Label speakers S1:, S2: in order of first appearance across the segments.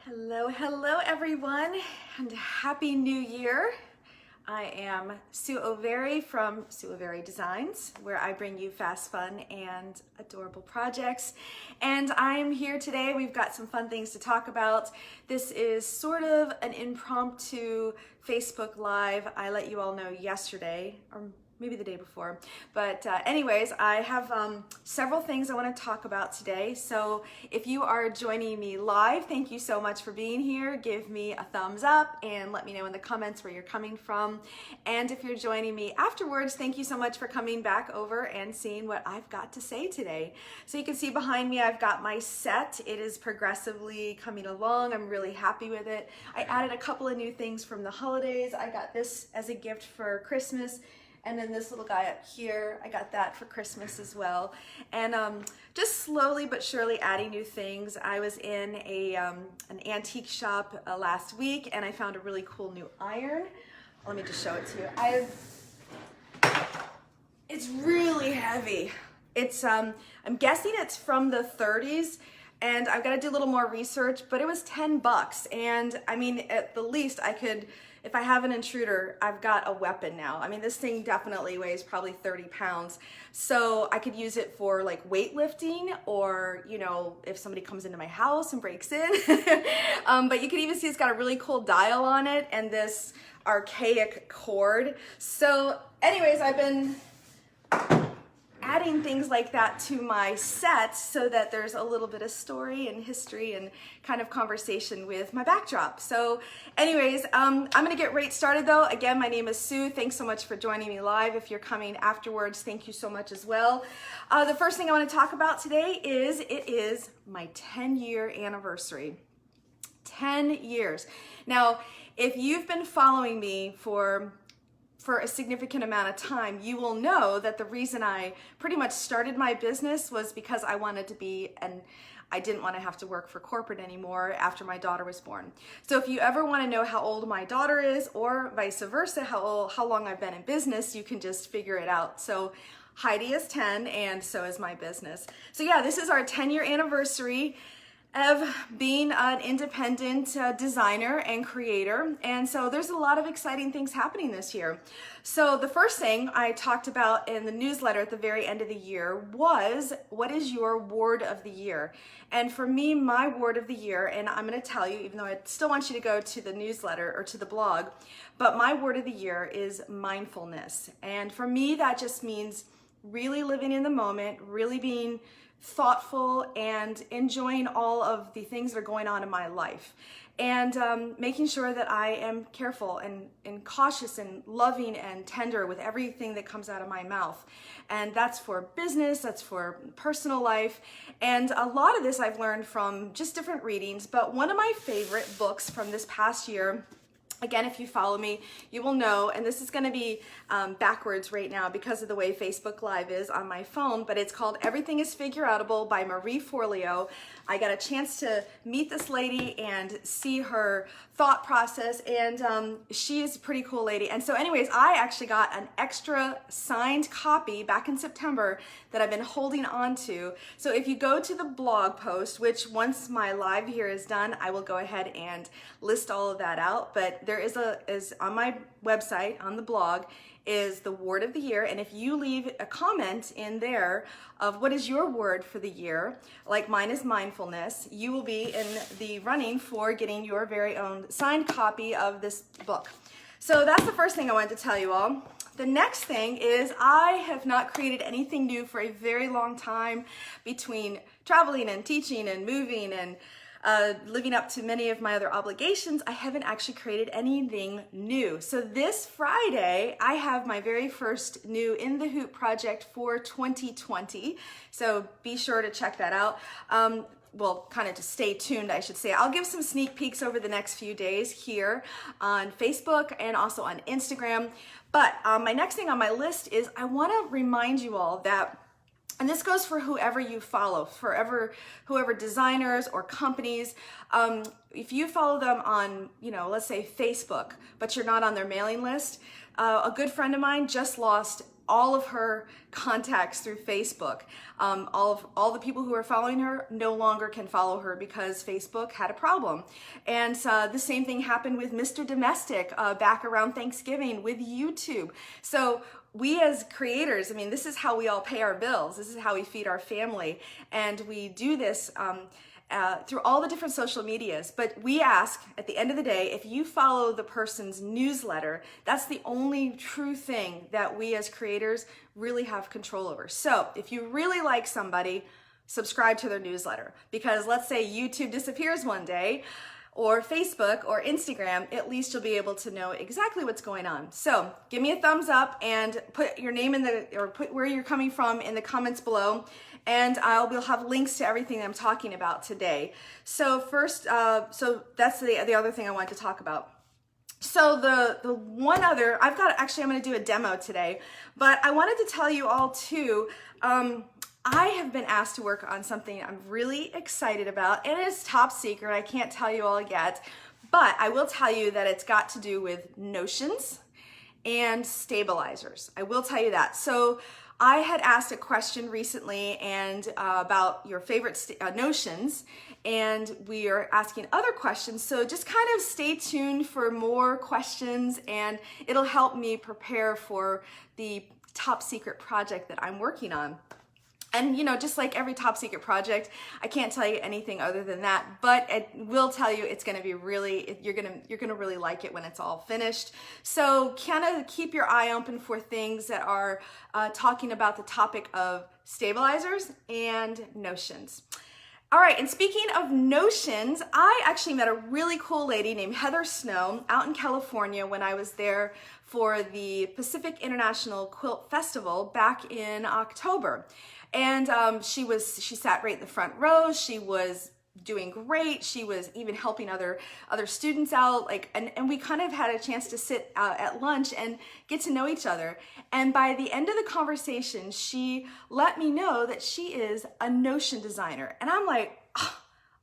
S1: Hello everyone, and Happy New Year. I am Sue O'Very from Sue O'Very Designs, where I bring you fast, fun, and adorable projects. And I am here today. We've got some fun things to talk about. This is sort of an impromptu Facebook Live. I let you all know yesterday, or maybe the day before. But anyways, I have several things I want to talk about today. So if you are joining me live, thank you so much for being here. Give me a thumbs up and let me know in the comments where you're coming from. And if you're joining me afterwards, thank you so much for coming back over and seeing what I've got to say today. So you can see behind me, I've got my set. It is progressively coming along. I'm really happy with it. I added a couple of new things from the holidays. I got this as a gift for Christmas. And then this little guy up here, I got that for Christmas as well. And just slowly but surely adding new things. I was in an antique shop last week and I found a really cool new iron. Let me just show it to you. It's really heavy. It's I'm guessing it's from the 30s. And I've got to do a little more research, but it was 10 bucks. And I mean, at the least I could, if I have an intruder, I've got a weapon now. I mean, this thing definitely weighs probably 30 pounds. So I could use it for like weightlifting, or, you know, if somebody comes into my house and breaks in. But you can even see it's got a really cool dial on it and this archaic cord. So anyways, I've been adding things like that to my sets so that there's a little bit of story and history and kind of conversation with my backdrop. So anyways, I'm gonna get right started though. Again, my name is Sue. Thanks so much for joining me live. If you're coming afterwards, thank you so much as well. The first thing I wanna talk about today is it is my 10-year anniversary. 10 years. Now, if you've been following me for a significant amount of time, you will know that the reason I pretty much started my business was because I wanted to be, and I didn't want to have to work for corporate anymore after my daughter was born. So if you ever want to know how old my daughter is, or vice versa, how long I've been in business, you can just figure it out. So Heidi is 10 and so is my business. So yeah, this is our 10-year anniversary of being an independent designer and creator. And so there's a lot of exciting things happening this year. So the first thing I talked about in the newsletter at the very end of the year was, what is your word of the year? And for me, my word of the year, and I'm gonna tell you, even though I still want you to go to the newsletter or to the blog, but my word of the year is mindfulness. And for me, that just means really living in the moment, really being thoughtful and enjoying all of the things that are going on in my life, and making sure that I am careful and cautious and loving and tender with everything that comes out of my mouth. And that's for business, that's for personal life. And a lot of this I've learned from just different readings, but one of my favorite books from this past year, again, if you follow me, you will know, and this is going to be backwards right now because of the way Facebook Live is on my phone, but it's called Everything is Figureoutable by Forleo. I got a chance to meet this lady and see her thought process, and she is a pretty cool lady. And so anyways, I actually got an extra signed copy back in September that I've been holding on to. So if you go to the blog post, which once my live here is done, I will go ahead and list all of that out. But there is on my website, on the blog, is the word of the year. And if you leave a comment in there of what is your word for the year, like mine is mindfulness, you will be in the running for getting your very own signed copy of this book. So that's the first thing I wanted to tell you all. The next thing is I have not created anything new for a very long time. Between traveling and teaching and moving and living up to many of my other obligations, I haven't actually created anything new. So this Friday, I have my very first new In the Hoop project for 2020. So be sure to check that out. Well, kind of to stay tuned, I should say. I'll give some sneak peeks over the next few days here on Facebook and also on Instagram. But my next thing on my list is I want to remind you all that, and this goes for whoever you follow, whoever designers or companies, if you follow them on, let's say Facebook, but you're not on their mailing list. A good friend of mine just lost all of her contacts through Facebook. All the people who are following her no longer can follow her because Facebook had a problem. And the same thing happened with Mr. Domestic back around Thanksgiving with YouTube. So we as creators, I mean, this is how we all pay our bills. This is how we feed our family. And we do this through all the different social medias. But we ask, at the end of the day, if you follow the person's newsletter, that's the only true thing that we as creators really have control over. So if you really like somebody, subscribe to their newsletter. Because let's say YouTube disappears one day, or Facebook or Instagram, at least you'll be able to know exactly what's going on. So give me a thumbs up and put your name or put where you're coming from in the comments below, and we'll have links to everything I'm talking about today. So first, so that's the other thing I wanted to talk about. So the one other, I'm gonna do a demo today, but I wanted to tell you all too, I have been asked to work on something I'm really excited about, and it is top secret. I can't tell you all yet, but I will tell you that it's got to do with notions and stabilizers. I will tell you that. So I had asked a question recently and about your favorite notions, and we are asking other questions. So just kind of stay tuned for more questions, and it'll help me prepare for the top secret project that I'm working on. And you know, just like every top secret project, I can't tell you anything other than that, but it will tell you it's going to be really, you're going to really like it when it's all finished. So kind of keep your eye open for things that are talking about the topic of stabilizers and notions. All right, and speaking of notions, I actually met a really cool lady named Heather Snow out in California when I was there for the Pacific International Quilt Festival back in October. And she sat right in the front row. She was doing great. She was even helping other students out, and we kind of had a chance to sit at lunch and get to know each other. And by the end of the conversation, she let me know that she is a notion designer. And I'm like, oh,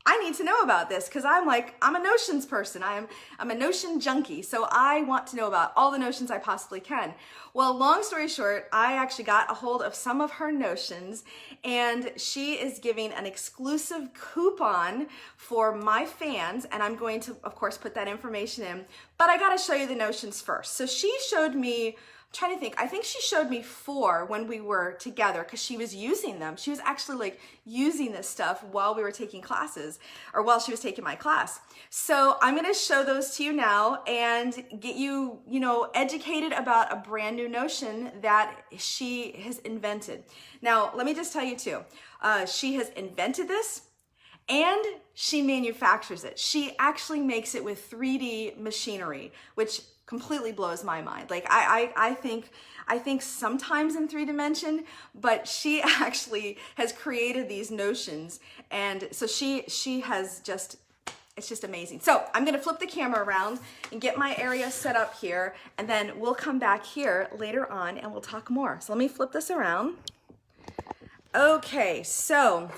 S1: I need to know about this, because I'm a notions person. I'm a notion junkie. So I want to know about all the notions I possibly can. Well, long story short, I actually got a hold of some of her notions, and she is giving an exclusive coupon for my fans, and I'm going to, of course, put that information in, but I got to show you the notions first. So she showed me, trying to think, I think she showed me 4 when we were together, because she was using them. She was actually using this stuff while we were taking classes, or while she was taking my class. So I'm going to show those to you now and get you, educated about a brand new notion that she has invented. Now, let me just tell you too, she has invented this, and she manufactures it. She actually makes it with 3D machinery, which completely blows my mind. I think sometimes in 3 dimension, but she actually has created these notions, and so she has just, it's just amazing. So I'm gonna flip the camera around and get my area set up here, and then we'll come back here later on and we'll talk more. So let me flip this around. Okay, so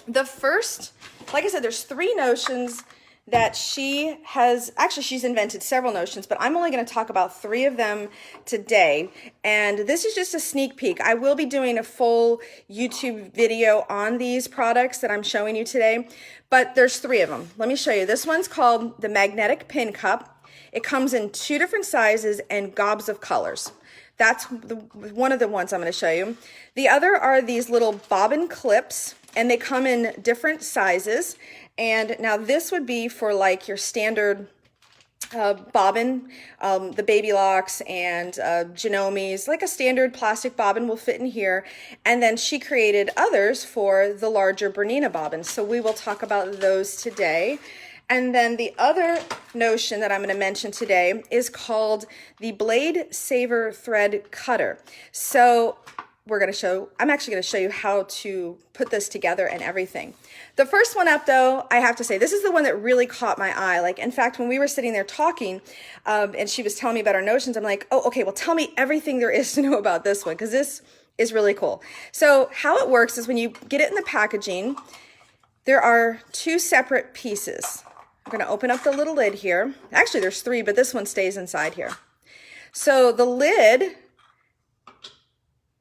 S1: the first, like I said, there's 3 notions that she has, actually she's invented several notions, but I'm only going to talk about 3 of them today. And this is just a sneak peek. I will be doing a full YouTube video on these products that I'm showing you today, but there's 3 of them. Let me show you. This one's called the Magnetic Pin Cup. It comes in 2 different sizes and gobs of colors. That's one of the ones I'm going to show you. The other are these little bobbin clips, and they come in different sizes. And now this would be for your standard bobbin, the baby locks and genomes, like a standard plastic bobbin will fit in here. And then she created others for the larger Bernina bobbins. So we will talk about those today. And then the other notion that I'm going to mention today is called the Blade Saver Thread Cutter. So I'm actually going to show you how to put this together and everything. The first one up, though, I have to say, this is the one that really caught my eye. In fact, when we were sitting there talking, and she was telling me about our notions, I'm like, oh, okay, well, tell me everything there is to know about this one, because this is really cool. So how it works is when you get it in the packaging, there are 2 separate pieces. I'm going to open up the little lid here. Actually, there's 3, but this one stays inside here. So the lid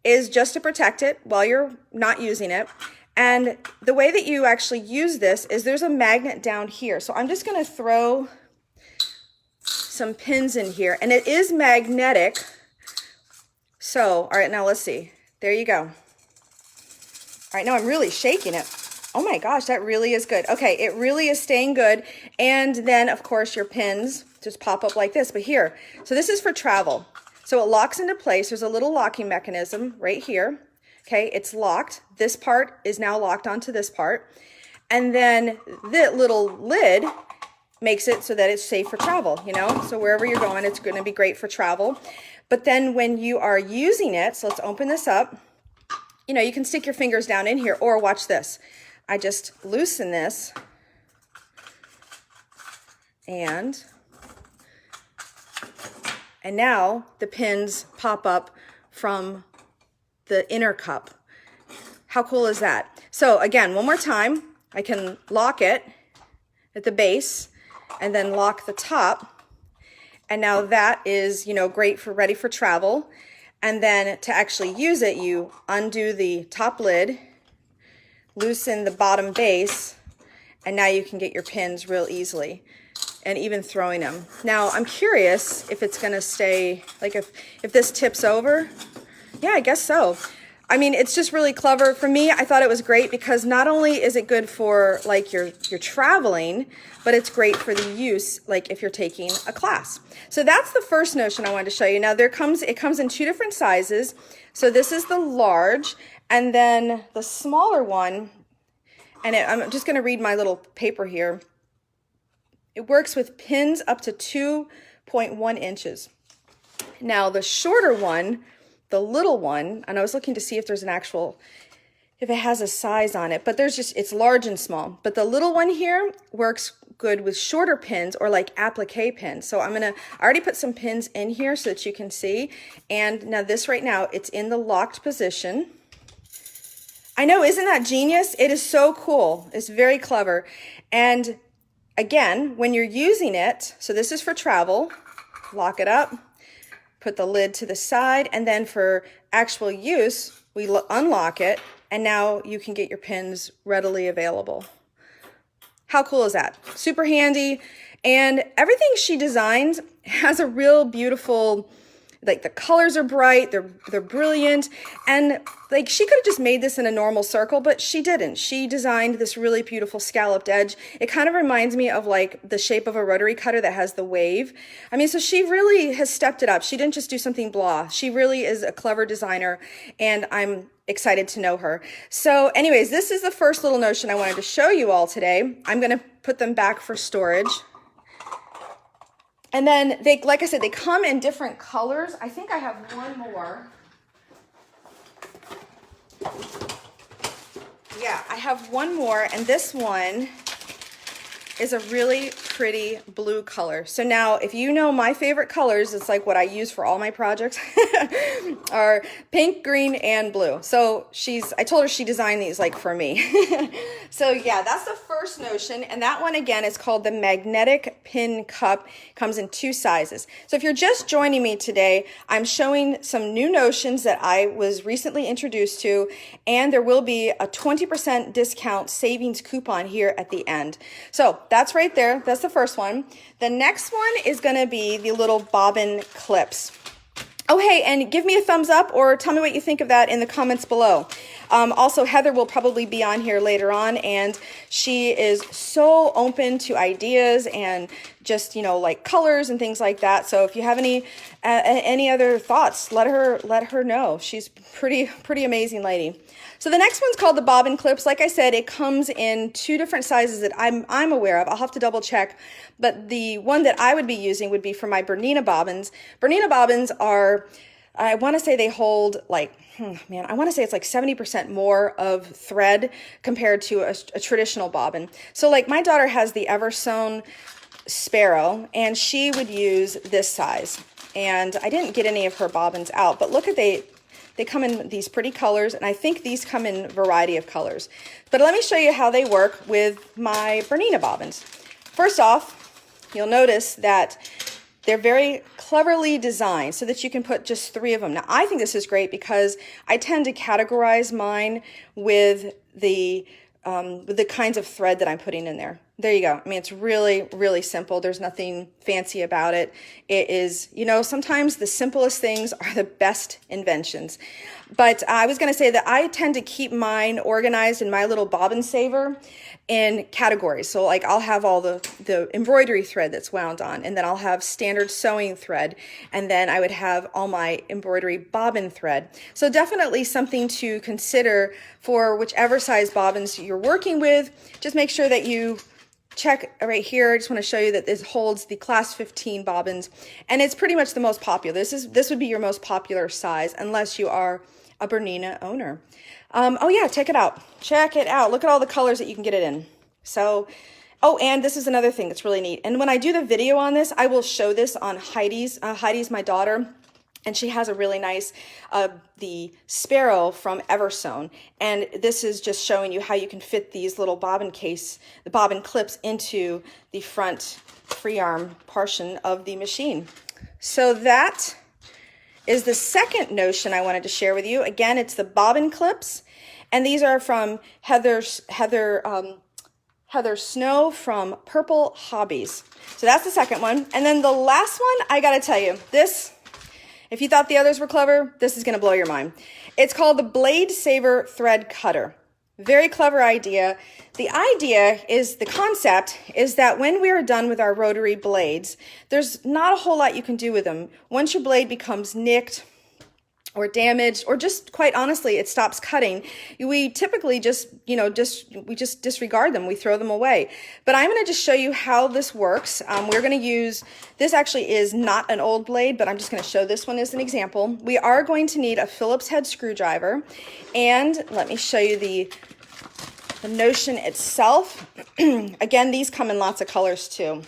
S1: is just to protect it while you're not using it. And the way that you actually use this is there's a magnet down here. So I'm just going to throw some pins in here, and it is magnetic. So, all right, now let's see. There you go. All right, now I'm really shaking it. Oh my gosh, that really is good. Okay, it really is staying good. And then, of course, your pins just pop up like this. But here, so this is for travel. So it locks into place. There's a little locking mechanism right here. Okay, it's locked. This part is now locked onto this part. And then the little lid makes it so that it's safe for travel, you know? So wherever you're going, it's going to be great for travel. But then when you are using it, so let's open this up. You know, you can stick your fingers down in here, or watch this. I just loosen this, and now the pins pop up from the inner cup. How cool is that? So again, one more time, I can lock it at the base and then lock the top. And now that is, you know, great for ready for travel. And then to actually use it, you undo the top lid, loosen the bottom base, and now you can get your pins real easily, and even throwing them. Now I'm curious if it's gonna stay, like if this tips over. Yeah, I guess so. I mean, it's just really clever. For me, I thought it was great because not only is it good for like you're traveling, but it's great for the use, like if you're taking a class. So that's the first notion I wanted to show you. Now it comes in two different sizes. So this is the large, and then the smaller one, and I'm just gonna read my little paper here. It works with pins up to 2.1 inches. Now the shorter one, the little one, and I was looking to see if there's an actual, if it has a size on it, but there's just, it's large and small. But the little one here works good with shorter pins or like applique pins. So I already put some pins in here so that you can see. And now this right now, it's in the locked position. I know, isn't that genius? It is so cool. It's very clever. And again, when you're using it, so this is for travel, lock it up, put the lid to the side, and then for actual use, we unlock it, and now you can get your pins readily available. How cool is that? Super handy, and everything she designs has a real beautiful, like the colors are bright, they're brilliant, and like she could have just made this in a normal circle, but she didn't. She designed this really beautiful scalloped edge. It kind of reminds me of like the shape of a rotary cutter that has the wave. I mean, so she really has stepped it up. She didn't just do something blah. She really is a clever designer, and I'm excited to know her. So anyways, this is the first little notion I wanted to show you all today. I'm gonna put them back for storage. And then they, like I said, they come in different colors. I think I have one more. Yeah, I have one more, and this one is a really pretty blue color. So now, if you know my favorite colors, it's like what I use for all my projects, are pink, green, and blue. So I told her she designed these like for me. So yeah, that's the first notion. And that one again is called the magnetic pin cup. Comes in two sizes. So if you're just joining me today, I'm showing some new notions that I was recently introduced to, and there will be a 20% discount savings coupon here at the end. So that's right there. That's the first one. The next one is going to be the little bobbin clips. Oh, hey, and give me a thumbs up or tell me what you think of that in the comments below. Also, Heather will probably be on here later on, and she is so open to ideas and just, you know, like colors and things like that. So if you have any other thoughts, let her know. She's pretty amazing lady. So the next one's called the bobbin clips. Like I said, it comes in two different sizes that I'm aware of. I'll have to double check, but the one that I would be using would be for my Bernina bobbins. Bernina bobbins are, I want to say they hold like, I want to say it's like 70% more of thread compared to a traditional bobbin. So like my daughter has the Eversewn Sparrow, and she would use this size. And I didn't get any of her bobbins out, but look at they come in these pretty colors, and I think these come in a variety of colors. But let me show you how they work with my Bernina bobbins. First off, you'll notice that they're very cleverly designed so that you can put just 3 of them. Now, I think this is great because I tend to categorize mine with the kinds of thread that I'm putting in there. There you go. I mean, it's really, really simple. There's nothing fancy about it. It is, you know, sometimes the simplest things are the best inventions. But I was going to say that I tend to keep mine organized in my little bobbin saver in categories. So like I'll have all the embroidery thread that's wound on, and then I'll have standard sewing thread, and then I would have all my embroidery bobbin thread. So definitely something to consider for whichever size bobbins you're working with. Just make sure that you check right here. I just want to show you that this holds the class 15 bobbins, and it's pretty much the most popular. This would be your most popular size unless you are a Bernina owner. Oh yeah, check it out. Check it out. Look at all the colors that you can get it in. So, oh, and this is another thing that's really neat. And when I do the video on this, I will show this on Heidi's. Heidi's my daughter, and she has a really nice, the Sparrow from Eversewn. And this is just showing you how you can fit these little bobbin clips into the front free arm portion of the machine. So that is the second notion I wanted to share with you. Again, it's the bobbin clips, and these are from Heather Snow from Purple Hobbies. So that's the second one. And then the last one, I gotta tell you, this, if you thought the others were clever, this is gonna blow your mind. It's called the Blade Saver Thread Cutter. Very clever idea. The idea is, the concept is that when we are done with our rotary blades, there's not a whole lot you can do with them. Once your blade becomes nicked or damaged, or just quite honestly, it stops cutting, we typically just disregard them. We throw them away. But I'm going to just show you how this works. We're going to use, this actually is not an old blade, but I'm just going to show this one as an example. We are going to need a Phillips head screwdriver, and let me show you the notion itself. Again, these come in lots of colors too.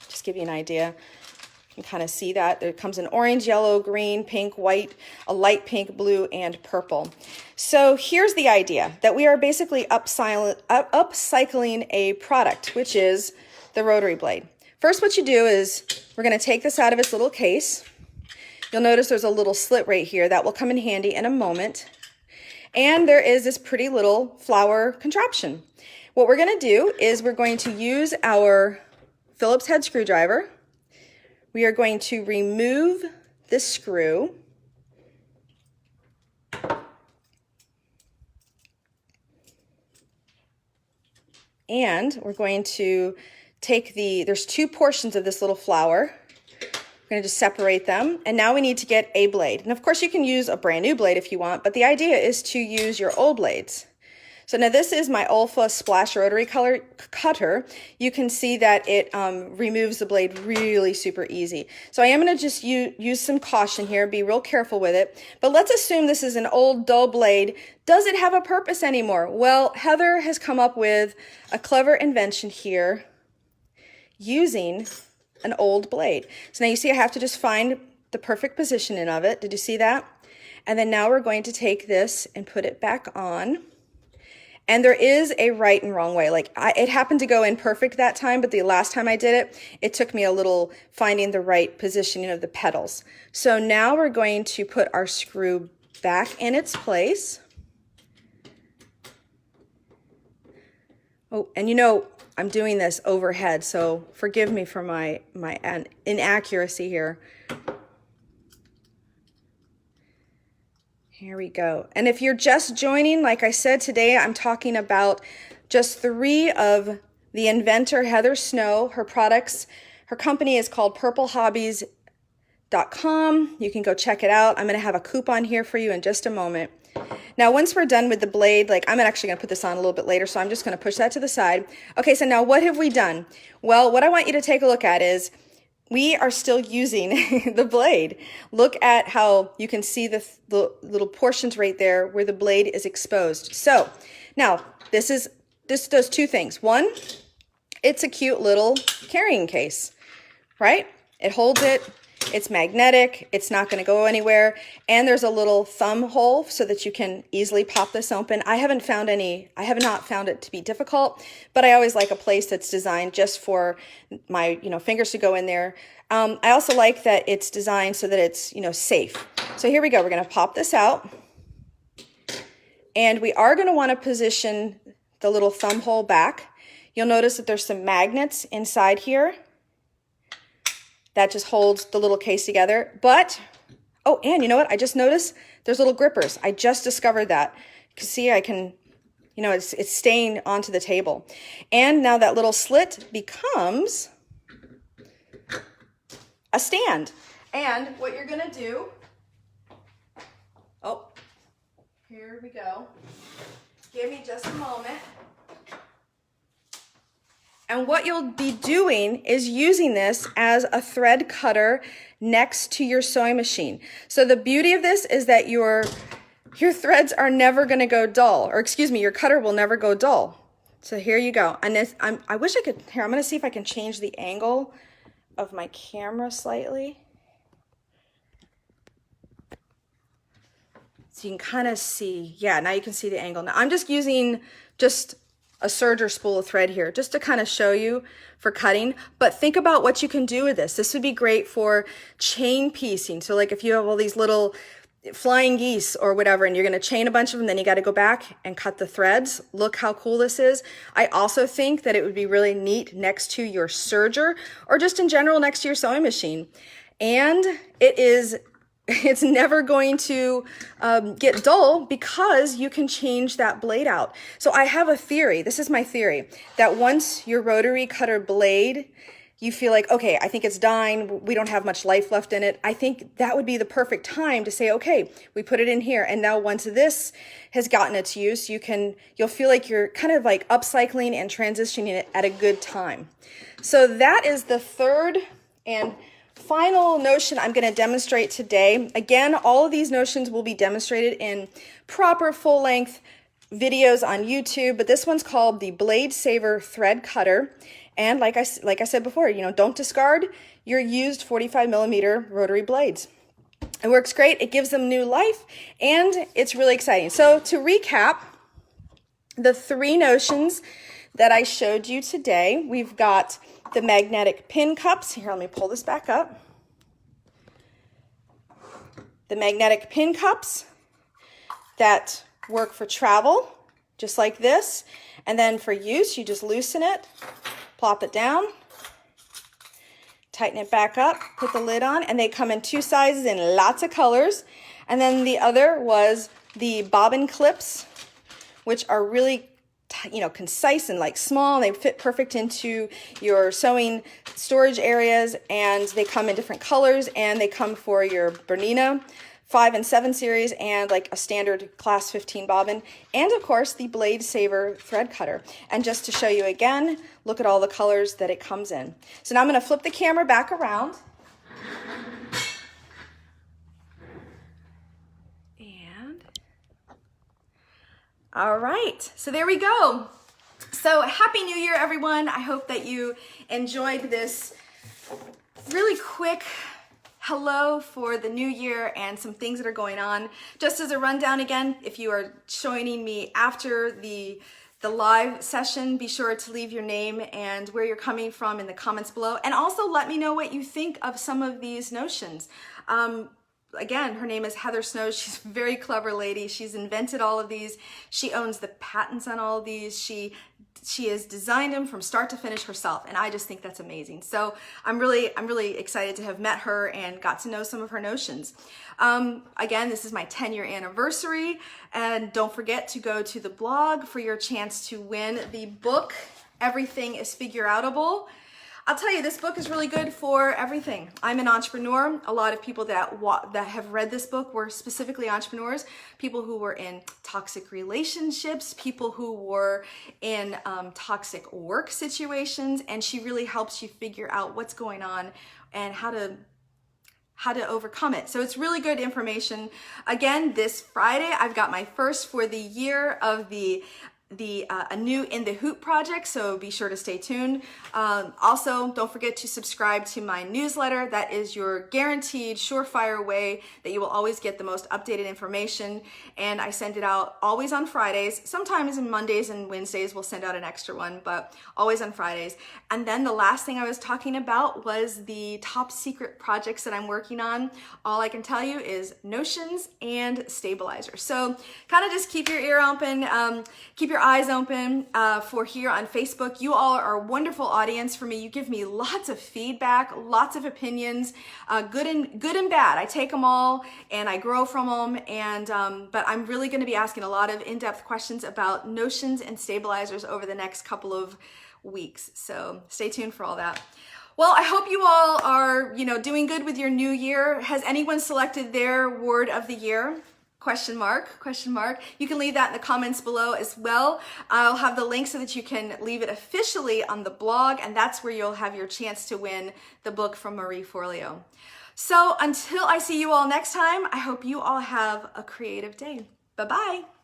S1: Just give you an idea. You can kind of see that. It comes in orange, yellow, green, pink, white, a light pink, blue, and purple. So here's the idea, that we are basically upcycling a product, which is the rotary blade. First, what you do is we're going to take this out of its little case. You'll notice there's a little slit right here that will come in handy in a moment. And there is this pretty little flower contraption. What we're going to do is we're going to use our Phillips head screwdriver. We are going to remove this screw. And we're going to take there's 2 portions of this little flower. We're going to just separate them, and now we need to get a blade. And of course you can use a brand new blade if you want, but the idea is to use your old blades. So now this is my olfa splash rotary cutter. You can see that it removes the blade really super easy. So I am going to just use some caution here, be real careful with it. But let's assume this is an old dull blade. Does it have a purpose anymore? Well, Heather has come up with a clever invention here using an old blade. So now you see I have to just find the perfect positioning of it. Did you see that? And then now we're going to take this and put it back on. And there is a right and wrong way. Like it happened to go in perfect that time, but the last time I did it, it took me a little finding the right positioning of the pedals. So now we're going to put our screw back in its place. Oh, and you know, I'm doing this overhead, so forgive me for my inaccuracy here. Here we go. And if you're just joining, like I said, today I'm talking about just 3 of the inventor, Heather Snow. Her products, her company is called purplehobbies.com. You can go check it out. I'm going to have a coupon here for you in just a moment. Now, once we're done with the blade, like I'm actually going to put this on a little bit later, so I'm just going to push that to the side. Okay, so now what have we done? Well, what I want you to take a look at is we are still using the blade. Look at how you can see the little portions right there where the blade is exposed. So now this does 2 things. One, it's a cute little carrying case, right? It holds it. It's magnetic, it's not going to go anywhere, and there's a little thumb hole so that you can easily pop this open. I have not found it to be difficult, but I always like a place that's designed just for my fingers to go in there. I also like that it's designed so that it's safe. So here we go. We're going to pop this out, and we are going to want to position the little thumb hole back. You'll notice that there's some magnets inside here that just holds the little case together. But, oh, and you know what? I just noticed there's little grippers. I just discovered that. You can see I can, it's staying onto the table. And now that little slit becomes a stand. And what you're gonna do, oh, here we go. Give me just a moment. And what you'll be doing is using this as a thread cutter next to your sewing machine. So the beauty of this is that your threads are never going to go dull, or excuse me, your cutter will never go dull. So here you go. And this, I wish I could, here, I'm going to see if I can change the angle of my camera slightly. So you can kind of see, yeah, now you can see the angle. Now I'm just using a serge or spool of thread here just to kind of show you for cutting, but think about what you can do with this. This would be great for chain piecing. So like if you have all these little flying geese or whatever, and you're going to chain a bunch of them, then you got to go back and cut the threads. Look how cool this is. I also think that it would be really neat next to your serger, or just in general next to your sewing machine. And it's never going to get dull because you can change that blade out. So I have a theory, this is my theory, that once your rotary cutter blade, you feel like, okay, I think it's dying, we don't have much life left in it, I think that would be the perfect time to say, okay, we put it in here, and now once this has gotten its use, you'll feel like you're kind of like upcycling and transitioning it at a good time. So that is the third and final notion I'm going to demonstrate today. Again, all of these notions will be demonstrated in proper full-length videos on YouTube, but this one's called the Blade Saver Thread Cutter. And like I said before, don't discard your used 45mm rotary blades. It works great. It gives them new life, and it's really exciting. So to recap, the three notions that I showed you today, we've got the magnetic pin cups. Here, let me pull this back up. The magnetic pin cups that work for travel, just like this. And then for use, you just loosen it, plop it down, tighten it back up, put the lid on, and they come in two sizes in lots of colors. And then the other was the bobbin clips, which are really concise and like small. They fit perfect into your sewing storage areas, and they come in different colors, and they come for your Bernina 5 and 7 series and like a standard class 15 bobbin, and of course the Blade Saver thread cutter. And just to show you again, look at all the colors that it comes in. So now I'm going to flip the camera back around. All right, so there we go. So Happy New Year, everyone. I hope that you enjoyed this really quick hello for the new year and some things that are going on. Just as a rundown again, if you are joining me after the live session, be sure to leave your name and where you're coming from in the comments below. And also let me know what you think of some of these notions. Again, her name is Heather Snow. She's a very clever lady. She's invented all of these. She owns the patents on all of these. She has designed them from start to finish herself, and I just think that's amazing. So I'm really excited to have met her and got to know some of her notions. Again, this is my 10-year anniversary, and don't forget to go to the blog for your chance to win the book, Everything is Figureoutable. I'll tell you, this book is really good for everything. I'm an entrepreneur. A lot of people that have read this book were specifically entrepreneurs, people who were in toxic relationships, people who were in toxic work situations, and she really helps you figure out what's going on and how to overcome it. So it's really good information. Again, this Friday, I've got my first for the year of the a new In the Hoop project, so be sure to stay tuned. Also, don't forget to subscribe to my newsletter. That is your guaranteed, surefire way that you will always get the most updated information. And I send it out always on Fridays. Sometimes on Mondays and Wednesdays we'll send out an extra one, but always on Fridays. And then the last thing I was talking about was the top secret projects that I'm working on. All I can tell you is notions and stabilizers. So kind of just keep your ear open, keep your eyes open for here on Facebook. You all are a wonderful audience for me. You give me lots of feedback, lots of opinions, good and bad. I take them all and I grow from them. And but I'm really going to be asking a lot of in-depth questions about notions and stabilizers over the next couple of weeks. So stay tuned for all that. Well, I hope you all are, doing good with your new year. Has anyone selected their word of the year? Question mark. You can leave that in the comments below as well. I'll have the link so that you can leave it officially on the blog, and that's where you'll have your chance to win the book from Marie Forleo. So until I see you all next time, I hope you all have a creative day. Bye-bye.